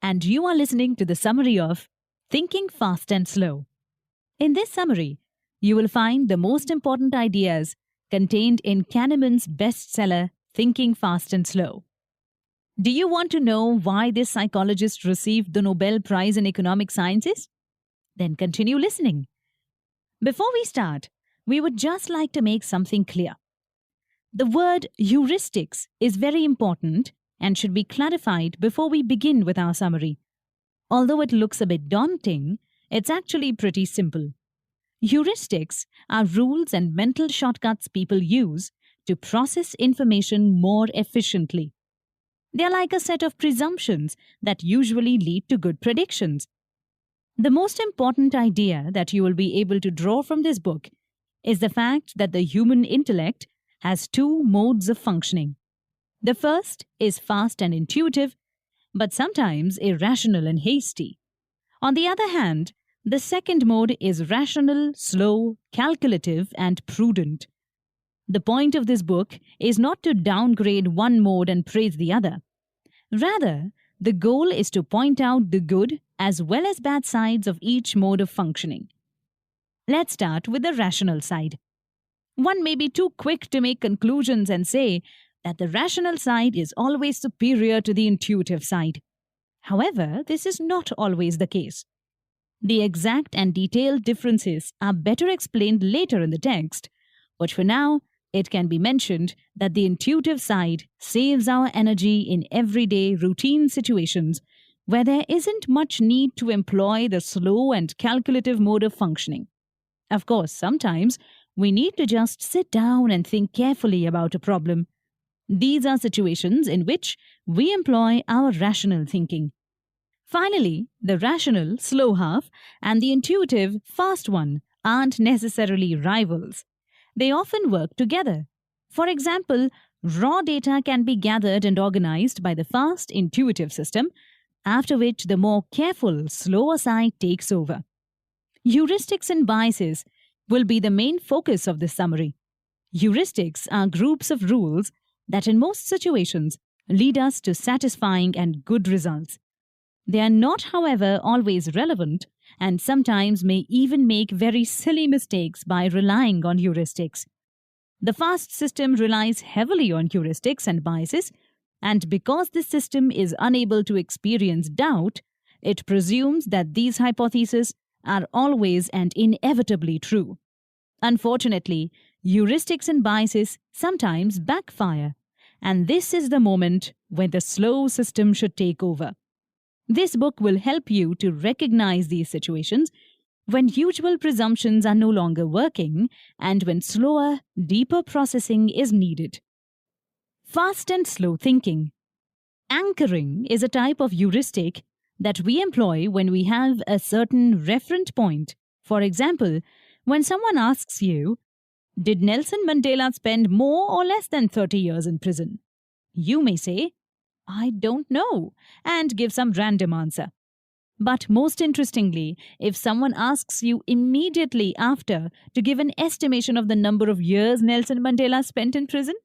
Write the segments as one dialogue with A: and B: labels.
A: and you are listening to the summary of Thinking Fast and Slow. In this summary, you will find the most important ideas contained in Kahneman's bestseller, Thinking Fast and Slow. Do you want to know why this psychologist received the Nobel Prize in Economic Sciences? Then continue listening. Before we start, we would just like to make something clear. The word heuristics is very important and should be clarified before we begin with our summary. Although it looks a bit daunting, it's actually pretty simple. Heuristics are rules and mental shortcuts people use to process information more efficiently. They're like a set of presumptions that usually lead to good predictions. The most important idea that you will be able to draw from this book is the fact that the human intellect has two modes of functioning. The first is fast and intuitive, but sometimes irrational and hasty. On the other hand, the second mode is rational, slow, calculative, and prudent. The point of this book is not to downgrade one mode and praise the other. Rather, the goal is to point out the good as well as bad sides of each mode of functioning. Let's start with the rational side. One may be too quick to make conclusions and say that the rational side is always superior to the intuitive side. However, this is not always the case. The exact and detailed differences are better explained later in the text, but for now, it can be mentioned that the intuitive side saves our energy in everyday routine situations where there isn't much need to employ the slow and calculative mode of functioning. Of course, sometimes we need to just sit down and think carefully about a problem. These are situations in which we employ our rational thinking. Finally, the rational, slow half, and the intuitive, fast one aren't necessarily rivals. They often work together. For example, raw data can be gathered and organized by the fast, intuitive system, after which the more careful, slower side takes over. Heuristics and biases will be the main focus of this summary. Heuristics are groups of rules that in most situations lead us to satisfying and good results. They are not, however, always relevant and sometimes may even make very silly mistakes by relying on heuristics. The fast system relies heavily on heuristics and biases, and because this system is unable to experience doubt, it presumes that these hypotheses are always and inevitably true. Unfortunately, heuristics and biases sometimes backfire, and this is the moment when the slow system should take over. This book will help you to recognize these situations when usual presumptions are no longer working and when slower, deeper processing is needed. Fast and slow thinking. Anchoring is a type of heuristic that we employ when we have a certain referent point. For example, when someone asks you, "Did Nelson Mandela spend more or less than 30 years in prison?" You may say, "I don't know," and give some random answer. But most interestingly, if someone asks you immediately after to give an estimation of the number of years Nelson Mandela spent in prison,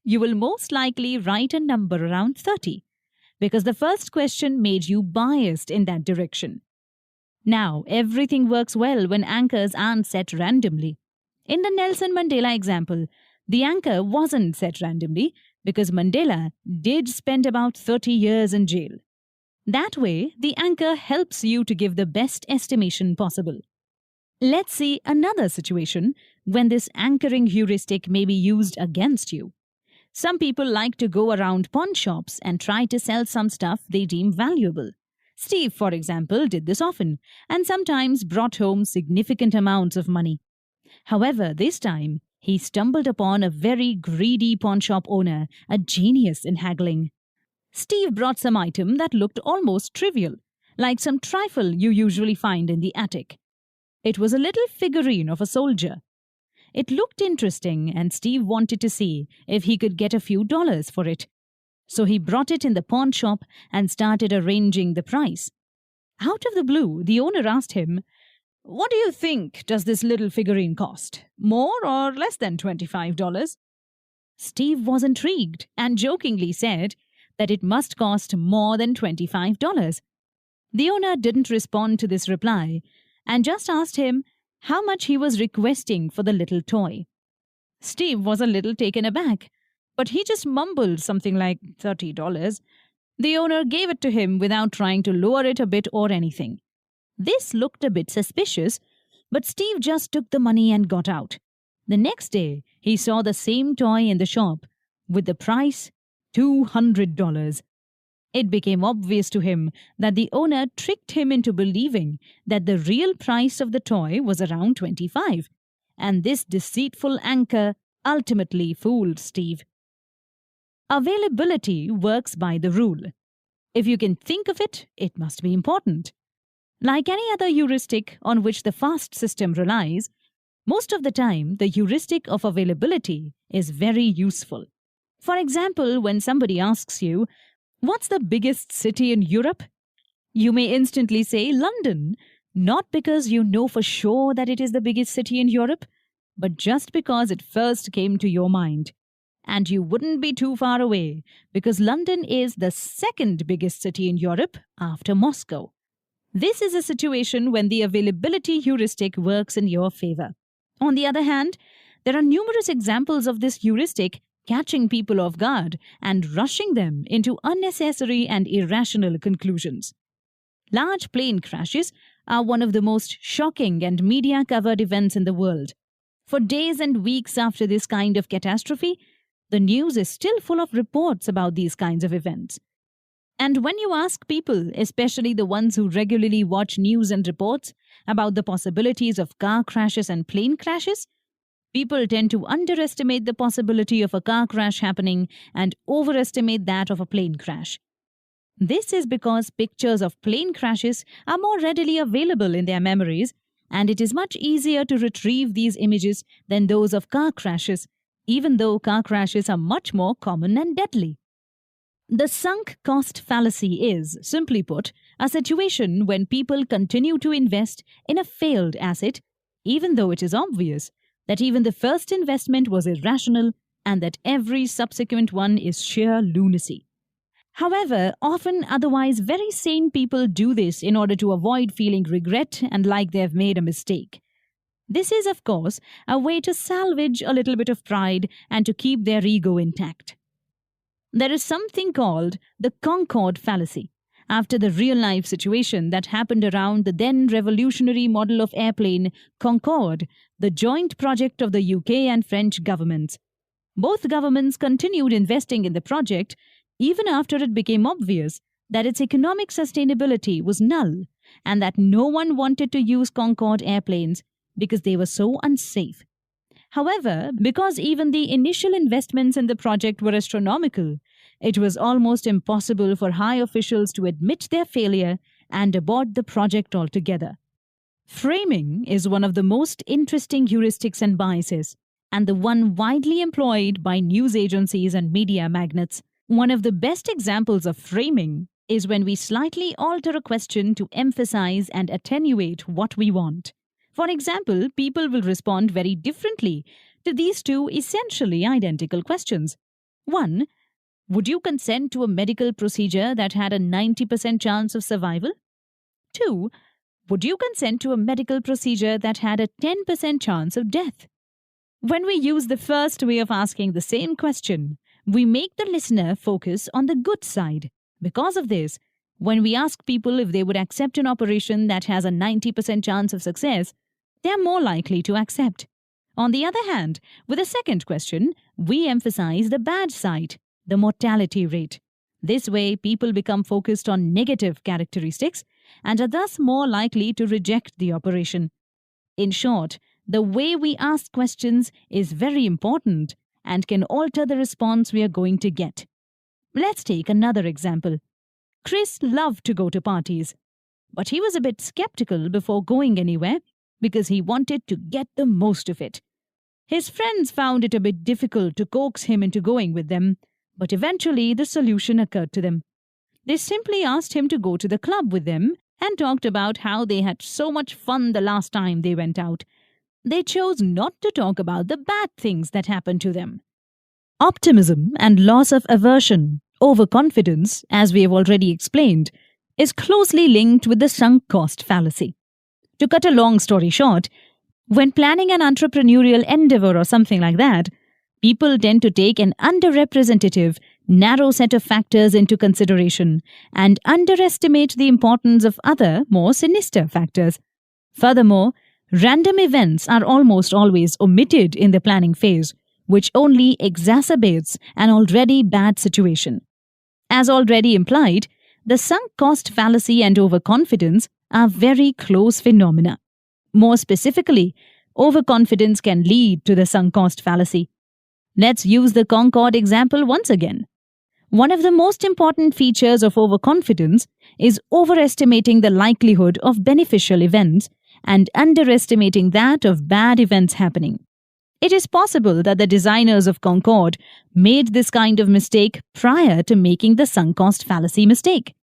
A: you will most likely write a number around 30, because the first question made you biased in that direction. Now, everything works well when anchors aren't set randomly. In the Nelson Mandela example, the anchor wasn't set randomly because Mandela did spend about 30 years in jail. That way, the anchor helps you to give the best estimation possible. Let's see another situation when this anchoring heuristic may be used against you. Some people like to go around pawn shops and try to sell some stuff they deem valuable. Steve, for example, did this often and sometimes brought home significant amounts of money. However, this time, he stumbled upon a very greedy pawnshop owner, a genius in haggling. Steve brought some item that looked almost trivial, like some trifle you usually find in the attic. It was a little figurine of a soldier. It looked interesting, and Steve wanted to see if he could get a few dollars for it. So he brought it in the pawn shop and started arranging the price. Out of the blue, the owner asked him, "What do you think does this little figurine cost? More or less than $25? Steve was intrigued and jokingly said that it must cost more than $25. The owner didn't respond to this reply and just asked him how much he was requesting for the little toy. Steve was a little taken aback, but he just mumbled something like $30. The owner gave it to him without trying to lower it a bit or anything. This looked a bit suspicious, but Steve just took the money and got out. The next day, he saw the same toy in the shop with the price $200. It became obvious to him that the owner tricked him into believing that the real price of the toy was around $25, and this deceitful anchor ultimately fooled Steve. Availability works by the rule. If you can think of it, it must be important. Like any other heuristic on which the FAST system relies, most of the time the heuristic of availability is very useful. For example, when somebody asks you, "What's the biggest city in Europe?" you may instantly say London, not because you know for sure that it is the biggest city in Europe, but just because it first came to your mind. And you wouldn't be too far away, because London is the second biggest city in Europe after Moscow. This is a situation when the availability heuristic works in your favor. On the other hand, there are numerous examples of this heuristic catching people off guard and rushing them into unnecessary and irrational conclusions. Large plane crashes are one of the most shocking and media-covered events in the world. For days and weeks after this kind of catastrophe, the news is still full of reports about these kinds of events. And when you ask people, especially the ones who regularly watch news and reports about the possibilities of car crashes and plane crashes, people tend to underestimate the possibility of a car crash happening and overestimate that of a plane crash. This is because pictures of plane crashes are more readily available in their memories, and it is much easier to retrieve these images than those of car crashes, even though car crashes are much more common and deadly. The sunk cost fallacy is, simply put, a situation when people continue to invest in a failed asset, even though it is obvious that even the first investment was irrational and that every subsequent one is sheer lunacy. However, often otherwise very sane people do this in order to avoid feeling regret and like they have made a mistake. This is, of course, a way to salvage a little bit of pride and to keep their ego intact. There is something called the Concorde fallacy, after the real-life situation that happened around the then revolutionary model of airplane Concorde, the joint project of the UK and French governments. Both governments continued investing in the project even after it became obvious that its economic sustainability was null and that no one wanted to use Concorde airplanes because they were so unsafe. However, because even the initial investments in the project were astronomical, it was almost impossible for high officials to admit their failure and abort the project altogether. Framing is one of the most interesting heuristics and biases, and the one widely employed by news agencies and media magnates. One of the best examples of framing is when we slightly alter a question to emphasize and attenuate what we want. For example, people will respond very differently to these two essentially identical questions. 1. Would you consent to a medical procedure that had a 90% chance of survival? 2. Would you consent to a medical procedure that had a 10% chance of death? When we use the first way of asking the same question, we make the listener focus on the good side. Because of this, when we ask people if they would accept an operation that has a 90% chance of success, they are more likely to accept. On the other hand, with a second question, we emphasize the bad side, the mortality rate. This way, people become focused on negative characteristics and are thus more likely to reject the operation. In short, the way we ask questions is very important and can alter the response we are going to get. Let's take another example. Chris loved to go to parties, but he was a bit skeptical before going anywhere because he wanted to get the most of it. His friends found it a bit difficult to coax him into going with them, but eventually the solution occurred to them. They simply asked him to go to the club with them and talked about how they had so much fun the last time they went out. They chose not to talk about the bad things that happened to them. Optimism and loss of aversion, overconfidence, as we have already explained, is closely linked with the sunk cost fallacy. To cut a long story short, when planning an entrepreneurial endeavor or something like that, people tend to take an underrepresentative, narrow set of factors into consideration and underestimate the importance of other, more sinister factors. Furthermore, random events are almost always omitted in the planning phase, which only exacerbates an already bad situation. As already implied, the sunk cost fallacy and overconfidence are very close phenomena. More specifically, overconfidence can lead to the sunk cost fallacy. Let's use the Concorde example once again. One of the most important features of overconfidence is overestimating the likelihood of beneficial events and underestimating that of bad events happening. It is possible that the designers of Concorde made this kind of mistake prior to making the sunk cost fallacy mistake.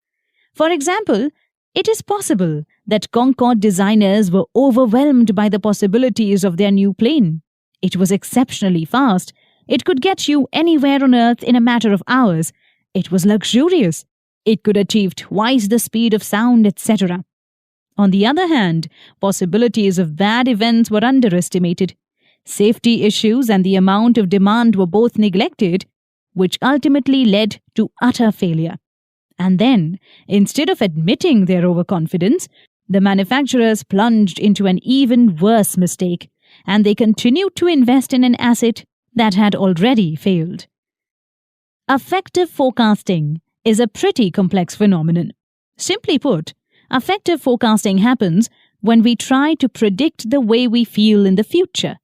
A: For example, it is possible that Concorde designers were overwhelmed by the possibilities of their new plane. It was exceptionally fast. It could get you anywhere on Earth in a matter of hours. It was luxurious. It could achieve twice the speed of sound, etc. On the other hand, possibilities of bad events were underestimated. Safety issues and the amount of demand were both neglected, which ultimately led to utter failure. And then, instead of admitting their overconfidence, the manufacturers plunged into an even worse mistake, and they continued to invest in an asset that had already failed. Affective forecasting is a pretty complex phenomenon. Simply put, affective forecasting happens when we try to predict the way we feel in the future.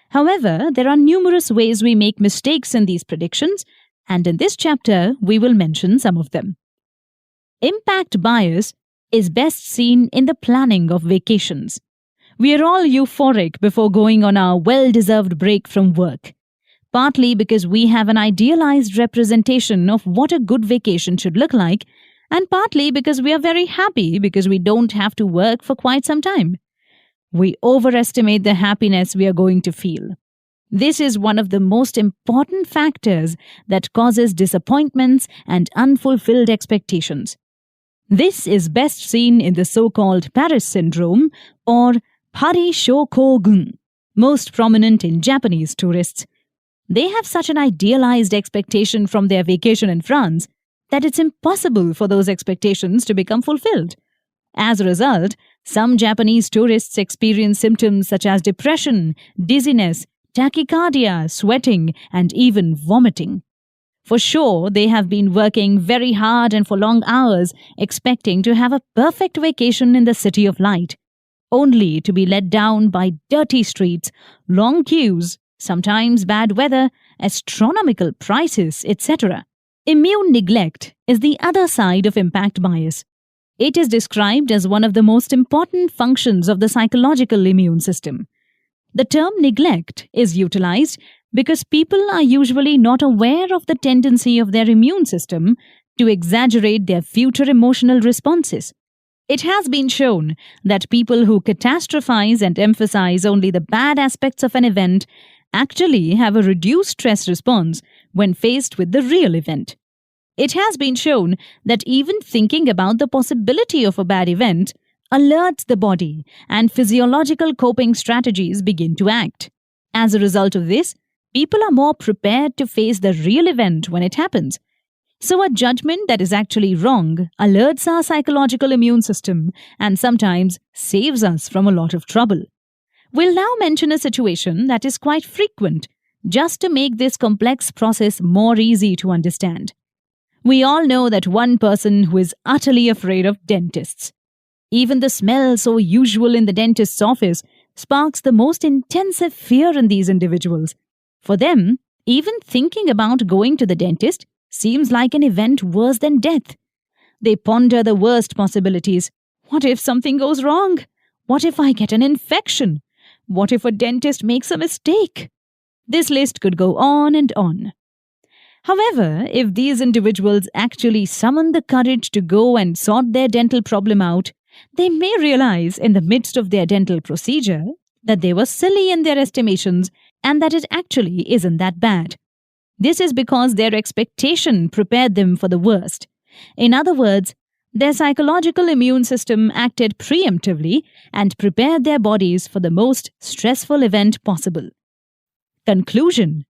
A: However, there are numerous ways we make mistakes in these predictions, and in this chapter, we will mention some of them. Impact bias is best seen in the planning of vacations. We are all euphoric before going on our well-deserved break from work, partly because we have an idealized representation of what a good vacation should look like, and partly because we are very happy because we don't have to work for quite some time. We overestimate the happiness we are going to feel. This is one of the most important factors that causes disappointments and unfulfilled expectations. This is best seen in the so-called Paris syndrome or Paris-shokogun, most prominent in Japanese tourists. They have such an idealized expectation from their vacation in France that it's impossible for those expectations to become fulfilled. As a result, some Japanese tourists experience symptoms such as depression, dizziness, tachycardia, sweating, and even vomiting. For sure, they have been working very hard and for long hours, expecting to have a perfect vacation in the City of Light, only to be let down by dirty streets, long queues, sometimes bad weather, astronomical prices, etc. Immune neglect is the other side of impact bias. It is described as one of the most important functions of the psychological immune system. The term neglect is utilized because people are usually not aware of the tendency of their immune system to exaggerate their future emotional responses. It has been shown that people who catastrophize and emphasize only the bad aspects of an event actually have a reduced stress response when faced with the real event. It has been shown that even thinking about the possibility of a bad event alerts the body and physiological coping strategies begin to act. As a result of this, people are more prepared to face the real event when it happens. So a judgment that is actually wrong alerts our psychological immune system and sometimes saves us from a lot of trouble. We'll now mention a situation that is quite frequent, just to make this complex process more easy to understand. We all know that one person who is utterly afraid of dentists. Even the smell so usual in the dentist's office sparks the most intensive fear in these individuals. For them, even thinking about going to the dentist seems like an event worse than death. They ponder the worst possibilities. What if something goes wrong? What if I get an infection? What if a dentist makes a mistake? This list could go on and on. However, if these individuals actually summon the courage to go and sort their dental problem out, they may realize in the midst of their dental procedure that they were silly in their estimations and that it actually isn't that bad. This is because their expectation prepared them for the worst. In other words, Their psychological immune system acted preemptively and prepared their bodies for the most stressful event possible. Conclusion.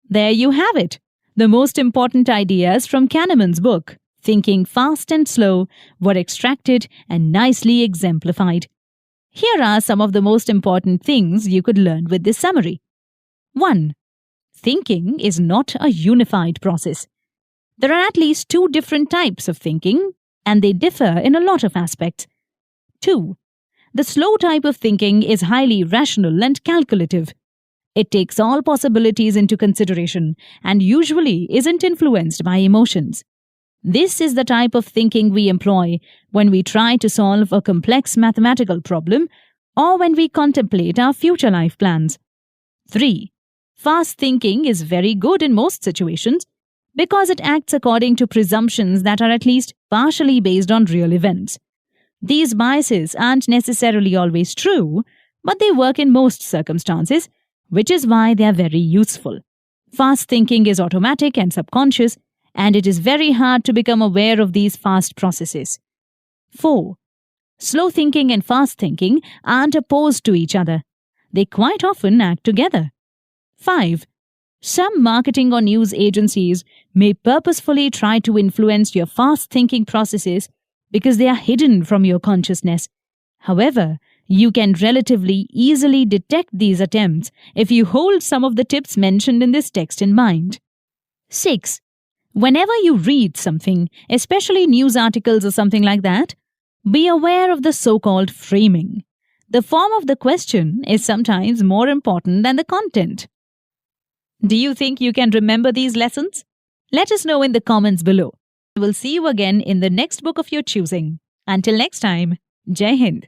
A: There you have it. The most important ideas from Kahneman's book, Thinking Fast and Slow, were extracted and nicely exemplified. Here are some of the most important things you could learn with this summary. 1. Thinking is not a unified process. There are at least 2 different types of thinking, and they differ in a lot of aspects. 2. The slow type of thinking is highly rational and calculative. It takes all possibilities into consideration and usually isn't influenced by emotions. This is the type of thinking we employ when we try to solve a complex mathematical problem or when we contemplate our future life plans. 3. Fast thinking is very good in most situations because it acts according to presumptions that are at least partially based on real events. These biases aren't necessarily always true, but they work in most circumstances, which is why they are very useful. Fast thinking is automatic and subconscious, and it is very hard to become aware of these fast processes. 4. Slow thinking and fast thinking aren't opposed to each other. They quite often act together. 5. Some marketing or news agencies may purposefully try to influence your fast thinking processes because they are hidden from your consciousness. However, you can relatively easily detect these attempts if you hold some of the tips mentioned in this text in mind. 6. Whenever you read something, especially news articles or something like that, be aware of the so-called framing. The form of the question is sometimes more important than the content. Do you think you can remember these lessons? Let us know in the comments below. We'll see you again in the next book of your choosing. Until next time, Jai Hind.